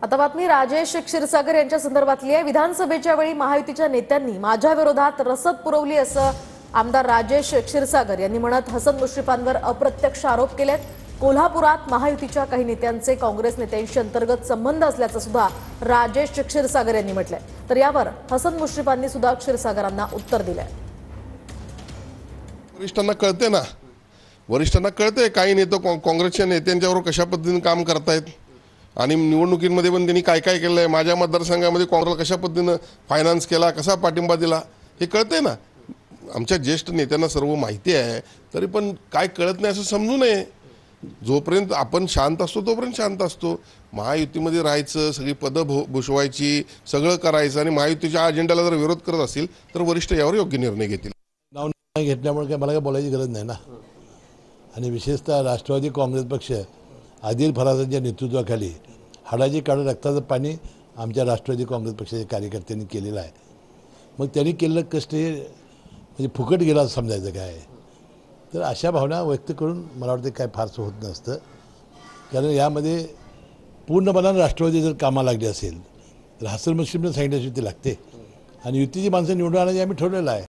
आता बातमी राजेश क्षीरसागर यांच्या संदर्भातली आहे। विधानसभेच्या वेळी महायुतीच्या नेत्यांनी माझ्या विरोधात रसद पुरवली असं आमदार राजेश क्षीरसागर यांनी म्हणत हसन मुश्रीफांवर अप्रत्यक्ष आरोप केलेत। कोल्हापुरात महायुतीच्या काही नेत्यांचे काँग्रेस नेत्यांशी अंतर्गत संबंध असल्याचं सुद्धा राजेश क्षीरसागर यांनी म्हटलंय। तर यावर हसन मुश्रीफांनी सुद्धा क्षीरसागरांना उत्तर दिलंय। वरिष्ठांना कळतंय काही नेते काँग्रेसच्या नेत्यांच्यावर कशा पद्धतीने काम करतायत आणि निवडणुकीमध्ये पण त्यांनी काय काय केलंय, माझ्या मतदारसंघामध्ये काँग्रेसला कशा पद्धतीने फायनान्स केला, कसा पाठिंबा दिला हे कळतंय ना। आमच्या ज्येष्ठ नेत्यांना सर्व माहिती आहे, तरी पण काय कळत नाही असं समजू नये। जोपर्यंत आपण शांत असतो तोपर्यंत शांत असतो। महायुतीमध्ये राहायचं, सगळी पदं भूषवायची, सगळं करायचं आणि महायुतीच्या अजेंड्याला जर विरोध करत असेल तर वरिष्ठ यावर योग्य निर्णय घेतील। नाव घेतल्यामुळे काय मला काय बोलायची गरज नाही ना। आणि विशेषतः राष्ट्रवादी काँग्रेस पक्ष आदिल फराजांच्या नेतृत्वाखाली हाडाची काढून रक्ताचं पाणी आमच्या राष्ट्रवादी काँग्रेस पक्षाच्या कार्यकर्त्यांनी केलेलं आहे। मग त्यांनी केलेलं कष्ट हे म्हणजे फुकट गेला असं समजायचं काय। तर अशा भावना व्यक्त करून मला वाटतं काय फारसं होत नसतं, कारण यामध्ये पूर्णपणाने राष्ट्रवादी जर कामाला लागली असेल तर हसन मुश्रीफने सांगितल्याशिवाय ती लागते आणि युतीची माणसं निवडून आणायची आम्ही ठरवलेलं आहे।